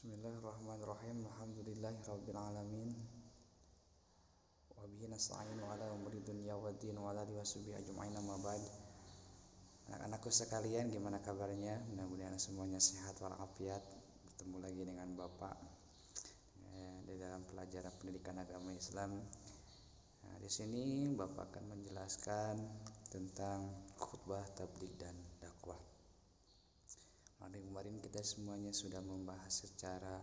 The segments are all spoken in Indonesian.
Bismillahirrahmanirrahim. Alhamdulillahirabbil alamin. Wa bihi nasta'in wa ala umuri dunya waddin wa ala alihi washabihi ajma'in amma ba'd. Anak-anakku sekalian, gimana kabarnya? Mudah-mudahan semuanya sehat walafiat. Bertemu lagi dengan Bapak di dalam pelajaran pendidikan agama Islam. Di sini Bapak akan menjelaskan tentang khutbah, tabligh dan dakwah. Kemarin kita semuanya sudah membahas secara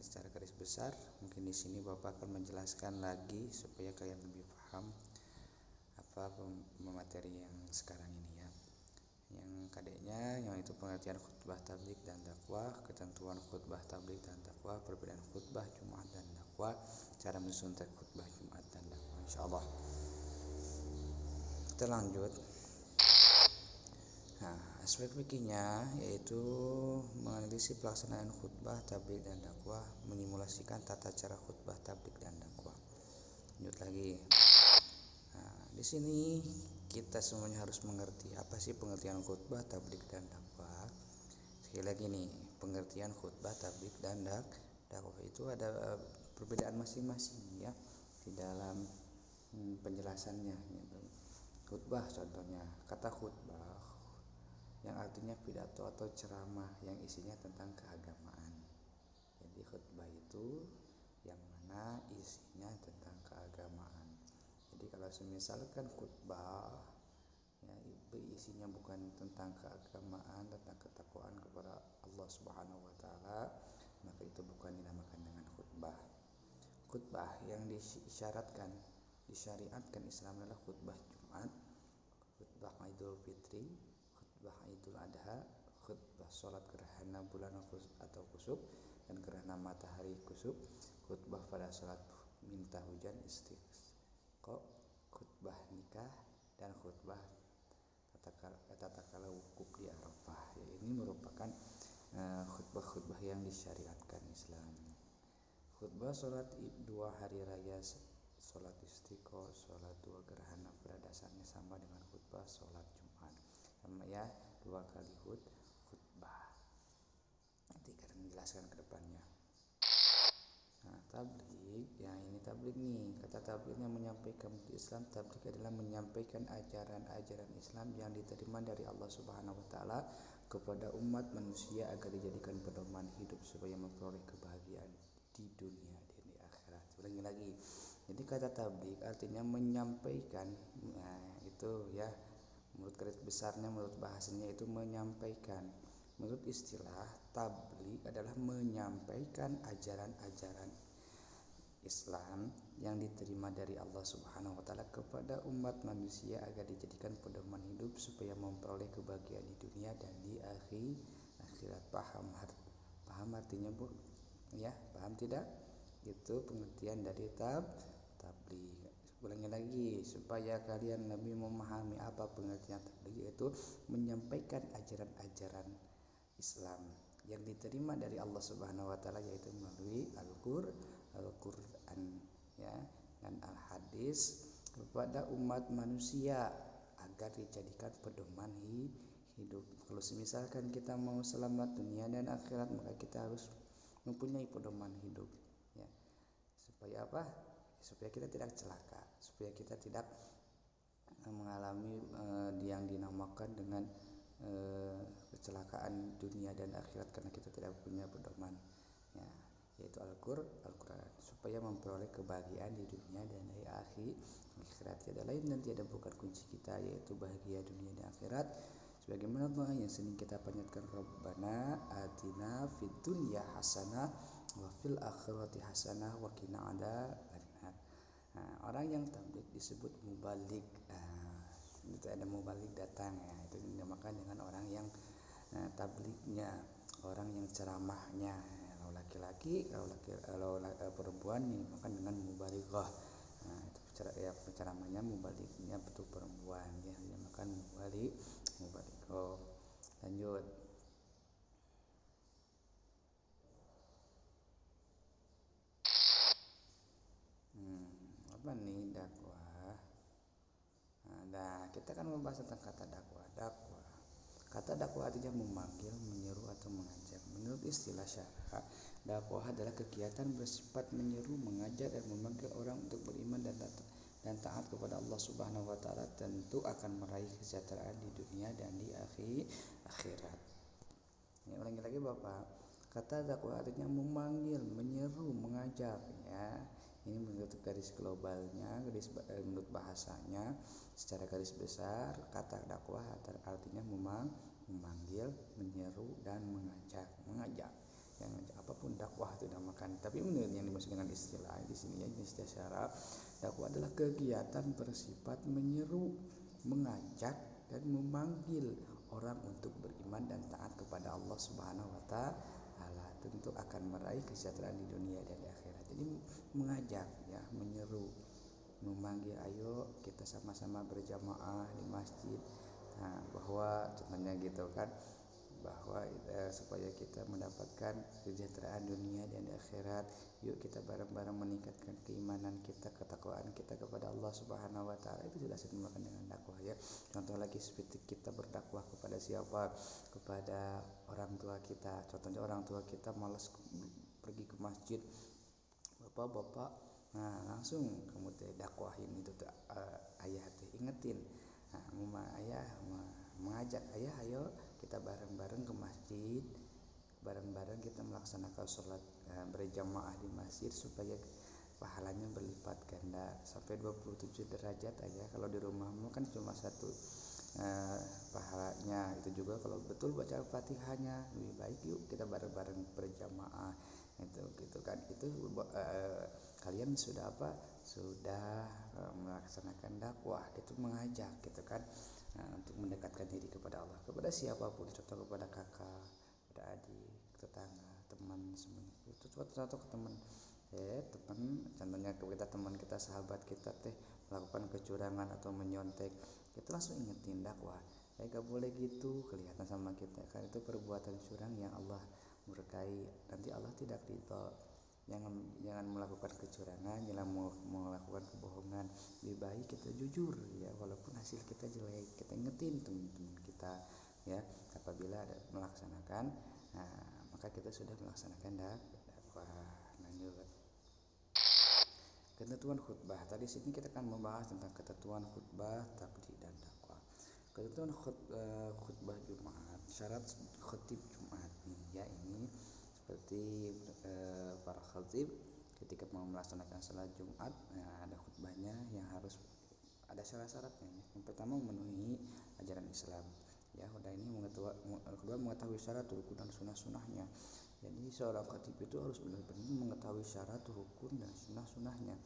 secara garis besar. Mungkin di sini Bapak akan menjelaskan lagi supaya kalian lebih paham apa materi yang sekarang ini ya. Yang kadeknya yaitu pengertian khutbah, tabligh dan dakwah, ketentuan khutbah, tabligh dan dakwah, perbedaan khutbah Jumat dan dakwah, cara menyusun teks khutbah Jumat dan dakwah. Insyaallah. Kita lanjut. Aspek fikihnya yaitu menganalisis pelaksanaan khutbah, tabligh dan dakwah, menyimulasikan tata cara khutbah, tabligh dan dakwah. Lanjut lagi. Di sini kita semuanya harus mengerti apa sih pengertian khutbah, tabligh dan dakwah. Sekali lagi nih, pengertian khutbah, tabligh dan dakwah itu ada perbedaan masing-masing ya di dalam penjelasannya. Khutbah contohnya, kata khutbah yang artinya pidato atau ceramah yang isinya tentang keagamaan. Jadi khutbah itu yang mana isinya tentang keagamaan. Jadi kalau misalkan khutbah ya isinya bukan tentang keagamaan, tentang ketakwaan kepada Allah Subhanahu wa taala, maka itu bukan dinamakan dengan khutbah. Khutbah yang disyariatkan Islam adalah khutbah Jumat, khutbah Idul Fitri, khutbah Idul Adha, khutbah sholat gerhana bulan atau kusuf dan gerhana matahari kusuf, khutbah pada sholat minta hujan istisqa, khutbah nikah dan khutbah tatkala wukuf di Arafah. Ini merupakan khutbah-khutbah yang disyariatkan Islam. Khutbah sholat 2 hari raya, sholat istisqa, sholat 2 gerhana pada dasarnya sama dengan khutbah sholat Jumat. Sama ya, 2 kali khutbah. Nanti akan menjelaskan ke depannya. Tabligh, ya ini tabligh nih. Kata tablighnya menyampaikan Islam. Tabligh adalah menyampaikan ajaran-ajaran Islam yang diterima dari Allah Subhanahu wa taala kepada umat manusia agar dijadikan pedoman hidup supaya memperoleh kebahagiaan di dunia dan di akhirat. Ulangi lagi. Jadi kata tabligh artinya menyampaikan, itu ya. Menurut garis besarnya, menurut bahasanya itu menyampaikan. Menurut istilah, tabligh adalah menyampaikan ajaran-ajaran Islam yang diterima dari Allah Subhanahu wa taala kepada umat manusia agar dijadikan pedoman hidup supaya memperoleh kebahagiaan di dunia dan di akhirat. Paham artinya, Bu? Ya, paham tidak? Itu pengertian dari tabligh. Ulangi lagi supaya kalian lebih memahami apa pengertian tabligh, yaitu menyampaikan ajaran-ajaran Islam yang diterima dari Allah Subhanahu wa taala, yaitu melalui Al-Qur'an ya dan Al-Hadis kepada umat manusia agar dijadikan pedoman hidup. Kalau misalkan kita mau selamat dunia dan akhirat, maka kita harus mempunyai pedoman hidup ya. Supaya apa? Supaya kita tidak celaka, supaya kita tidak mengalami yang dinamakan dengan kecelakaan dunia dan akhirat karena kita tidak punya pedoman ya, yaitu Al-Qur'an, supaya memperoleh kebahagiaan di dunia dan di akhirat. Tiada lain dan tiada bukan kunci kita, yaitu bahagia dunia dan akhirat. Sebagaimana doa yang sering kita panjatkan, Rabbana atina fid dunya hasanah wa fil akhirati hasanah wa qina adzabannar. Orang yang tabligh disebut mubaligh. Itu ada mubaligh datang ya, itu dinamakan dengan orang yang tablighnya, orang yang ceramahnya. Kalau laki-laki, kalau perempuan dinamakan dengan mubalighah. Itu ceramahnya, mubalighnya betul perempuan ya, dinamakan mubalighah. Lanjut. Apa nih dakwah? Nah, kita kan membahas tentang kata dakwah. Kata dakwah artinya memanggil, menyeru atau mengajak. istilah syara, dakwah adalah kegiatan bersifat menyeru, mengajak dan memanggil orang untuk beriman dan taat kepada Allah Subhanahu wa taala, tentu akan meraih kesejahteraan di dunia dan di akhirat. Ini ulangi lagi Bapak. Kata dakwah artinya memanggil, menyeru, mengajak ya. Ini menurut garis globalnya, menurut bahasanya secara garis besar kata dakwah artinya memanggil, menyeru dan mengajak. Yang apapun dakwah itu namakan. Tapi menurut yang dimaksud dengan istilah di sini ya, istilah syara, dakwah adalah kegiatan bersifat menyeru, mengajak dan memanggil orang untuk beriman dan taat kepada Allah Subhanahu wa taala, tentu akan meraih kesejahteraan di dunia dan di akhirat. Jadi mengajak ya, menyeru, memanggil, ayo kita sama-sama berjamaah di masjid. Nah, bahwa contohnya gitu kan, bahwa supaya kita mendapatkan kesejahteraan dunia dan di akhirat, yuk kita bareng-bareng meningkatkan keimanan kita, ketakwaan kita kepada Allah Subhanahu wa taala. Itu sudah dinamakan dengan dakwah ya. Contoh lagi seperti kita berdakwah kepada siapa? Kepada orang tua kita. Contohnya orang tua kita malas pergi ke masjid. Bapak-bapak, nah langsung kamu teh dakwahin itu tuh ayah teh ingetin. Nah, ayah mengajak ayah, ayo kita bareng-bareng ke masjid, bareng-bareng kita melaksanakan sholat berjamaah di masjid supaya pahalanya berlipat ganda sampai 27 derajat aja. Kalau di rumahmu kan cuma satu pahalanya, itu juga kalau betul baca Fatihahnya lebih baik. Yuk kita bareng-bareng berjamaah itu gitu kan. Itu kalian sudah melaksanakan dakwah, itu mengajak gitu kan. Untuk mendekatkan diri kepada Allah, kepada siapapun, contoh kepada kakak, kepada adik, tetangga, teman, semuanya. Itu contoh ke teman, contohnya kita teman kita, sahabat kita teh melakukan kecurangan atau menyontek, kita langsung ingetin dakwah, gak boleh gitu, kelihatan sama kita kan itu perbuatan curang yang Allah murkai, nanti Allah tidak ridho. Jangan melakukan kecurangan, jangan melakukan kebohongan. Lebih baik kita jujur ya, walaupun hasil kita jelek, kita ingetin teman-teman kita ya. Apabila melaksanakan, maka kita sudah melaksanakan dakwah. Lanjut. Ketentuan khutbah. Tadi sini kita akan membahas tentang ketentuan khutbah, tabligh dan dakwah. Ketentuan khutbah Jumat. Syarat khatib Jumat nih ya, ini seperti para khatib ketika mau melaksanakan salat Jumat, ada khutbahnya yang harus ada syarat-syaratnya. Yang pertama memenuhi ajaran Islam. Ya, khutbah ini mengetahui syarat, rukun dan sunnah-sunnahnya. Jadi seorang khatib itu harus benar-benar mengetahui syarat, rukun dan sunnah-sunnahnya.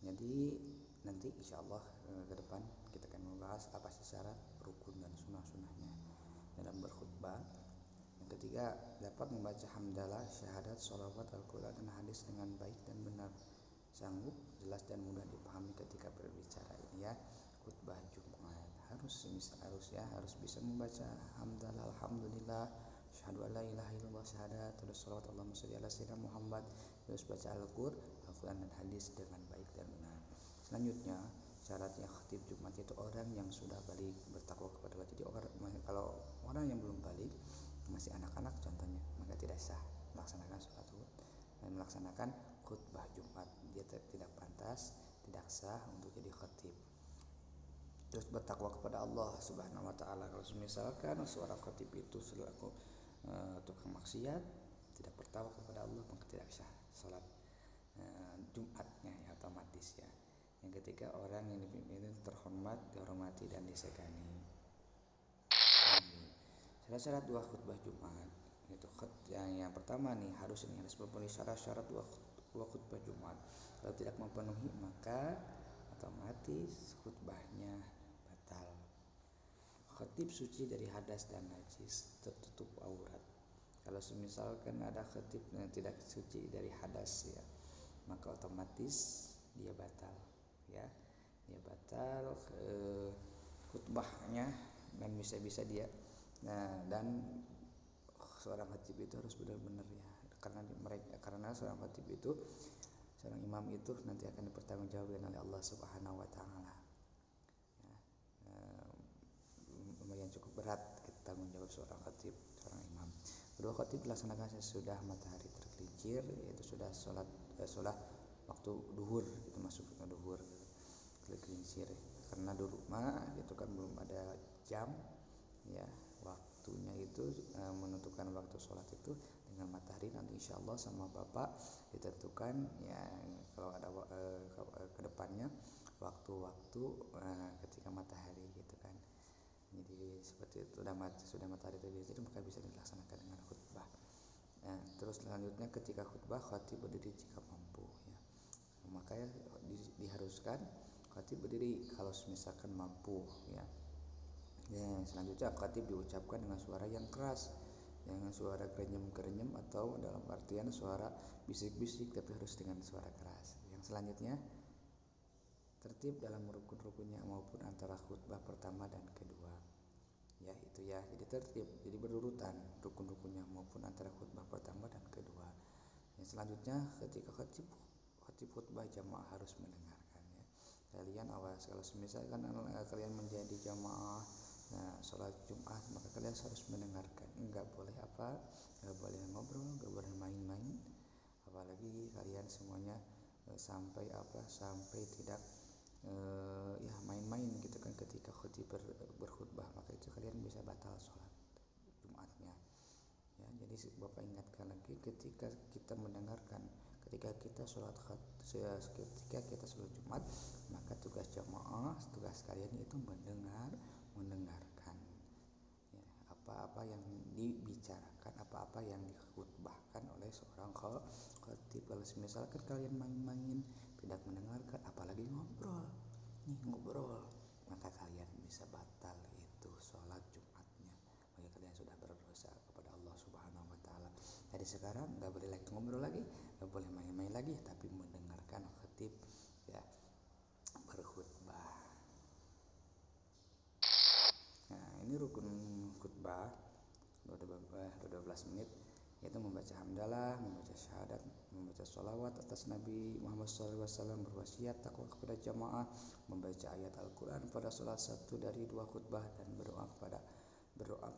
Jadi nanti insyaallah ke depan kita akan membahas apa sih syarat, rukun dan sunnah-sunnahnya dalam berkhutbah. Yang ketiga, dapat membaca hamdalah, syahadat, sholawat, Al-Quran dan hadis dengan baik dan benar, sanggup, jelas dan mudah dipahami ketika berbicara. Ini ya khutbah Jumat, harus bisa membaca hamdalah, alhamdulillah, syahadu alla ilaha illallah, syahadat, terus sholawat, Allahumma sholli ala sayyidina Muhammad, terus baca Al-Quran dan hadis dengan baik dan benar. Selanjutnya, syaratnya khatib Jumat itu orang yang sudah balik, bertakwa kepada Allah. Jadi kalau orang yang belum balik, masih anak-anak contohnya, maka tidak sah melaksanakan sholat dan melaksanakan khutbah Jumat. Dia tidak pantas, tidak sah untuk jadi khatib. Terus bertakwa kepada Allah Subhanahu wa taala. Kalau misalkan seorang khatib itu selaku tukang maksiat, tidak bertakwa kepada Allah, maka tidak sah salat Jumatnya ya, otomatis ya. Yang ketiga, orang yang dipimpin terhormat, dihormati dan disegani. Syarat-syarat dua khutbah Jumat itu yang pertama nih, harus memenuhi syarat-syarat dua khutbah Jumat. Kalau tidak memenuhi, maka otomatis khutbahnya batal. Khatib suci dari hadas dan najis, tertutup aurat. Kalau misalkan ada khatib yang tidak suci dari hadas ya, maka otomatis dia batal ya. Dia batal khutbahnya dan bisa-bisa dia. Dan seorang khatib itu harus benar-benar ya, karena seorang khatib itu, seorang imam itu nanti akan dipertanggungjawabkan oleh Allah Subhanahu wa taala. Lumayan cukup berat tanggung jawab seorang khatib, seorang imam. Kedua khatib dilaksanakan sesudah matahari tergelincir, yaitu sudah sholat waktu duhur, itu masuk ke duhur tergelincir. Karena dulu mah itu kan belum ada jam ya, waktunya itu menentukan waktu sholat itu dengan matahari. Nanti insya Allah sama bapak ditentukan ya kalau ada ke depannya waktu-waktu ketika matahari gitu kan. Jadi seperti itu, sudah matahari tergelincir maka bisa dilaksanakan dengan khutbah. Terus selanjutnya ketika khutbah khatib berdiri jika mampu ya. Maka diharuskan khatib berdiri kalau misalkan mampu ya. Selanjutnya khatib diucapkan dengan suara yang keras, jangan suara kerenyem-kerenyem atau dalam artian suara bisik-bisik, tapi harus dengan suara keras. Yang selanjutnya tertib dalam rukun-rukunnya maupun antara khutbah pertama dan kedua. Ya itu ya, jadi tertib, jadi berurutan rukun-rukunnya maupun antara khutbah pertama dan kedua. Yang selanjutnya ketika khatib khutbah jamaah harus mendengarkan ya. Kalian awas kalau misalkan kalian menjadi jamaah sholat Jumat maka kalian harus mendengarkan, nggak boleh nggak boleh ngobrol, nggak boleh main-main, apalagi kalian semuanya sampai tidak ya main-main gitu kan ketika khatib berkhutbah, maka itu kalian bisa batal sholat Jumatnya ya. Jadi Bapak ingatkan lagi, ketika kita mendengarkan, ketika kita sholat Jumat, maka tugas jamaah, tugas kalian itu mendengarkan ya, apa-apa yang dibicarakan, apa-apa yang dikhutbahkan oleh seorang khatib. Kalau misalkan kalian main-main tidak mendengarkan, apalagi ngobrol, maka kalian bisa batal itu sholat Jumatnya, maka kalian sudah berdosa kepada Allah Subhanahu wa Ta'ala. Jadi sekarang nggak boleh lagi ngobrol lagi, nggak boleh main-main lagi, tapi mendengarkan khatib ya berkhutbah. Nah ini rukun khutbah 12 menit, yaitu membaca hamdalah, membaca syahadat, membaca sholawat atas Nabi Muhammad SAW, berwasiat takwa kepada jamaah, membaca ayat Al-Quran pada salah satu dari dua khutbah, dan berdoa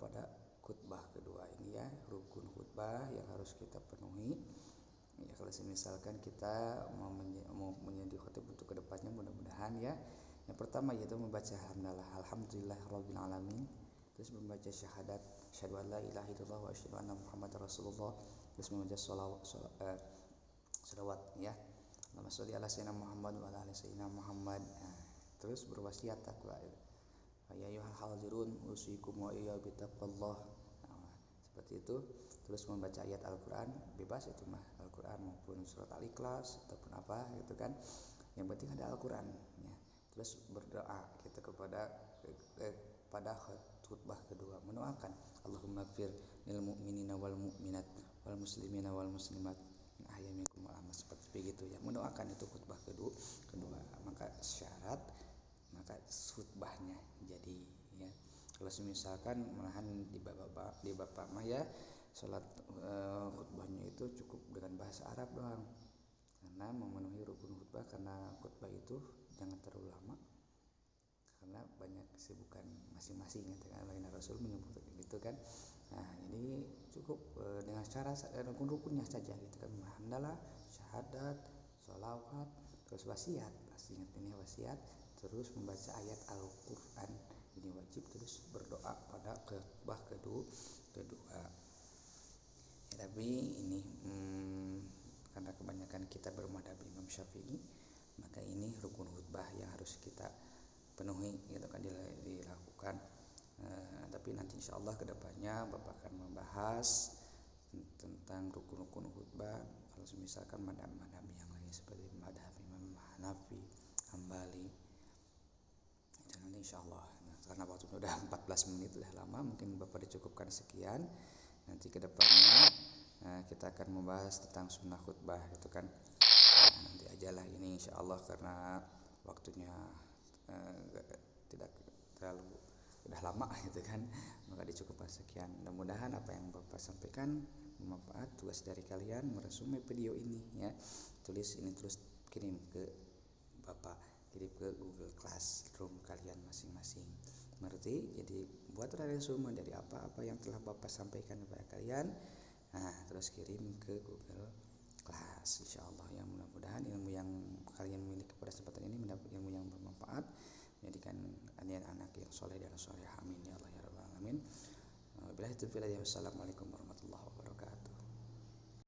pada khutbah kedua. Ini ya rukun khutbah yang harus kita penuhi ya. Kalau misalkan kita mau menjadi khatib untuk kedepannya, mudah-mudahan ya. Yang pertama yaitu membaca hamdalah, alhamdulillahirabbil alamin, terus membaca syahadat, asyhadu an la ilaha illallah wa asyhadu anna muhammadar rasulullah, terus membaca sholawat ya, Allahumma sholli ala sayyidina Muhammad wa ala ali sayyidina Muhammad. Terus berwasiat takwa ya ayyuhal hadirun usikum wa iyya bittaqwallah. Seperti itu. Terus membaca ayat Al-Quran, bebas itu mah Al-Quran maupun surat Al-Ikhlas ataupun apa gitu kan, yang penting ada Al-Quran ya. Terus berdoa kita pada khutbah kedua, mendoakan Allahumma fir lil mu'minina wal mu'minat wal muslimina wal muslimat ahya minkum wal amwat, seperti begitu ya, mendoakan itu khutbah kedua. Maka syarat khutbahnya jadi ya. Kalau misalkan malahan di bapak mah ya salat khutbahnya itu cukup dengan bahasa Arab doang, karena memenuhi rukun khutbah, karena khutbah itu jangan terlalu lama karena banyak kesibukan masing-masing gitu kan, lain Rasul menyebut gitu kan. Nah ini cukup dengan cara rukun-rukunnya saja gitu kan, hamdalah, syahadat, sholawat, terus wasiat, pasti ingat ini wasiat, terus membaca ayat Al-Quran ini wajib, terus berdoa pada khutbah kedua ya. Tapi ini karena kebanyakan kita bermadhab Imam Syafi'i, maka ini rukun khutbah yang harus kita penuhi gitu kan, dilakukan. Tapi nanti insya Allah kedepannya Bapak akan membahas tentang rukun-rukun khutbah kalau misalkan madhab-madhab yang lain seperti madhab Imam Hanafi, Hambali. Dan nanti insya Allah karena waktunya udah 14 menit, udah lama, mungkin Bapak dicukupkan sekian. Nanti kedepannya kita akan membahas tentang sunnah khutbah gitu kan. Nanti ajalah ini insya Allah karena waktunya tidak terlalu udah lama gitu kan, maka dicukupkan sekian. Mudah-mudahan apa yang Bapak sampaikan bermanfaat. Tugas dari kalian meresume video ini ya, tulis ini terus kirim ke Bapak, kirim ke Google Classroom kalian masing-masing. Mengerti? Jadi buat resume dari apa-apa yang telah Bapak sampaikan kepada kalian. Nah, terus kirim ke Google Class. Insyaallah yang mudah-mudahan ilmu yang kalian miliki pada kesempatan ini mendapat ilmu yang bermanfaat, menjadikan kalian anak yang soleh dan solehah. Amin ya Allah ya rabbal alamin. Wabillahi taufiq. Wassalamualaikum warahmatullahi wabarakatuh.